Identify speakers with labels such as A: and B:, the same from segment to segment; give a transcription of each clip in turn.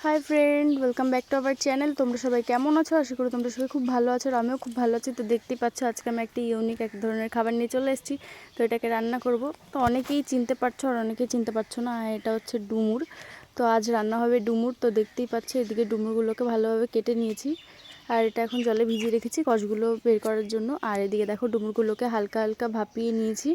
A: Hi friend, welcome back to our channel. তোমরা সবাই কেমন আছো? আশা করি তোমরা সবাই খুব ভালো আছো আর আমিও খুব ভালো আছি। তো দেখতেই পাচ্ছ আজকে আমি একটা ইউনিক এক ধরনের খাবার নিয়ে চলে এসেছি। তো এটাকে রান্না করব। তো অনেকেই চিনতে পারছো আর অনেকেই চিনতে পারছো না। আর এটা হচ্ছে ডুমুর। তো আজ রান্না হবে ডুমুর। তো দেখতেই পাচ্ছ এদিকে ডুমুরগুলোকে ভালোভাবে কেটে নিয়েছি আর এটা এখন জলে ভিজিয়ে রেখেছি কষগুলো বের করার জন্য। আর এদিকে দেখো ডুমুরগুলোকে হালকা হালকা ভাপিয়ে নিয়েছি।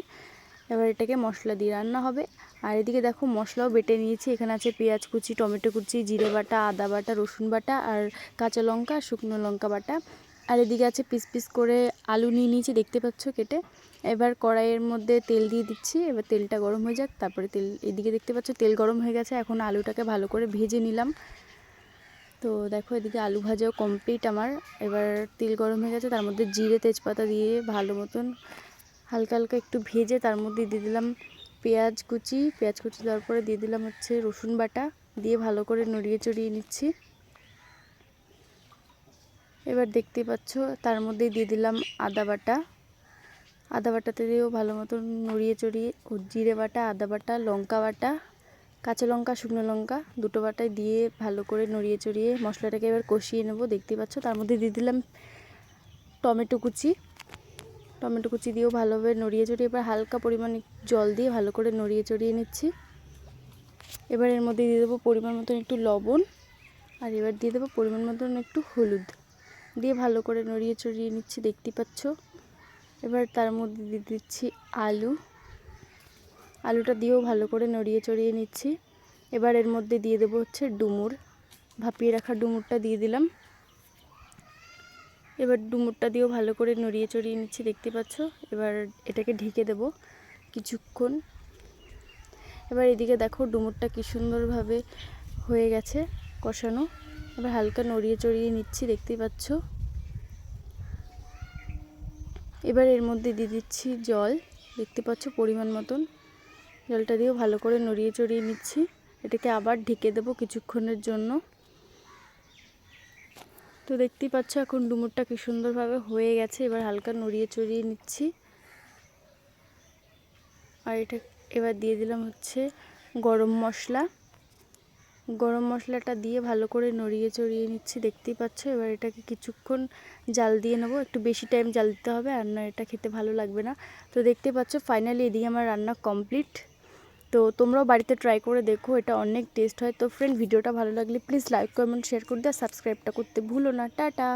A: এবার এটাকে মশলা দিয়ে রান্না হবে। আর এদিকে দেখো মশলাও বেটে নিয়েছি। এখানে আছে পেঁয়াজ কুচি, টমেটো কুচি, জিরে বাটা, আদা বাটা, রসুন বাটা আর কাঁচা লঙ্কা, শুকনো লঙ্কা বাটা। আর এদিকে আছে পিস পিস করে আলু নিয়ে নিয়েছি, দেখতে পাচ্ছ কেটে। এবার কড়াইয়ের মধ্যে তেল দিয়ে দিচ্ছি। এবার তেলটা গরম হয়ে যাক, তারপরে এদিকে দেখতে পাচ্ছ তেল গরম হয়ে গেছে। এখন আলুটাকে ভালো করে ভেজে নিলাম। তো দেখো এদিকে আলু ভাজাও কমপ্লিট আমার। এবার তেল গরম হয়ে গেছে, তার মধ্যে জিরে তেজপাতা দিয়ে ভালো মতন হালকা হালকা একটু ভেজে তার মধ্যে দিয়ে দিলাম পেঁয়াজ কুচি দেওয়ার পরে দিয়ে দিলাম হচ্ছে রসুন বাটা, দিয়ে ভালো করে নড়িয়ে চড়িয়ে নিচ্ছি। এবার দেখতে পাচ্ছ তার মধ্যে দিয়ে দিলাম আদা বাটাতে দিয়েও ভালো মতন নড়িয়ে চড়িয়ে জিরে বাটা, আদা বাটা, লঙ্কা বাটা, কাঁচা লঙ্কা, শুকনো লঙ্কা দুটো বাটায় দিয়ে ভালো করে নড়িয়ে চড়িয়ে মশলাটাকে এবার কষিয়ে নেব। দেখতে পাচ্ছ তার মধ্যে দিয়ে দিলাম টমেটো কুচি দিয়েও ভালোভাবে নড়িয়ে চড়িয়ে এবার হালকা পরিমাণে জল দিয়ে ভালো করে নড়িয়ে চড়িয়ে নিচ্ছি। এবার এর মধ্যে দিয়ে দেবো পরিমাণ মতন একটু লবণ আর এবার দিয়ে দেবো পরিমাণ মতন একটু হলুদ, দিয়ে ভালো করে নড়িয়ে চড়িয়ে নিচ্ছি। দেখতে পাচ্ছ এবার তার মধ্যে দিয়ে দিচ্ছি আলুটা দিয়েও ভালো করে নড়িয়ে চড়িয়ে নিচ্ছি। এবার এর মধ্যে দিয়ে দেবো হচ্ছে ডুমুর, ভাপিয়ে রাখা ডুমুরটা দিয়ে দিলাম। এবার ডুমুরটা দিয়েও ভালো করে নড়িয়ে চড়িয়ে নিচ্ছি, দেখতে পাচ্ছ। এবার এটাকে ঢেকে দেব কিছুক্ষণ। এবার এদিকে দেখো ডুমুরটা কি সুন্দরভাবে হয়ে গেছে কষানো। এবার হালকা নড়িয়ে চড়িয়ে নিচ্ছি, দেখতেই পাচ্ছ। এবার এর মধ্যে দিয়ে দিচ্ছি জল, দেখতে পাচ্ছ পরিমাণ মতন। জলটা দিয়েও ভালো করে নড়িয়ে চড়িয়ে নিচ্ছি। এটাকে আবার ঢেকে দেব কিছুক্ষণের জন্য। তো দেখতেই পাচ্ছ এখন ডুমুরটা কি সুন্দরভাবে হয়ে গেছে। এবার হালকা নড়িয়ে চড়িয়ে নিচ্ছি। আর এটা এবার দিয়ে দিলাম হচ্ছে গরম মশলাটা দিয়ে ভালো করে নড়িয়ে চড়িয়ে নিচ্ছি, দেখতেই পাচ্ছ। এবার এটাকে কিছুক্ষণ জাল দিয়ে নেব, একটু বেশি টাইম জাল দিতে হবে, আর না এটা খেতে ভালো লাগবে না। তো দেখতে পাচ্ছ ফাইনালি এদিকে আমার রান্না কমপ্লিট। তো তোমরাও বাড়িতে ট্রাই করে দেখো, এটা অনেক টেস্ট হয়। তো ফ্রেন্ড, ভিডিওটা ভালো লাগলে প্লিজ লাইক কমেন্ট শেয়ার করে দিও, সাবস্ক্রাইবটা করতে ভুলো না। টাটা।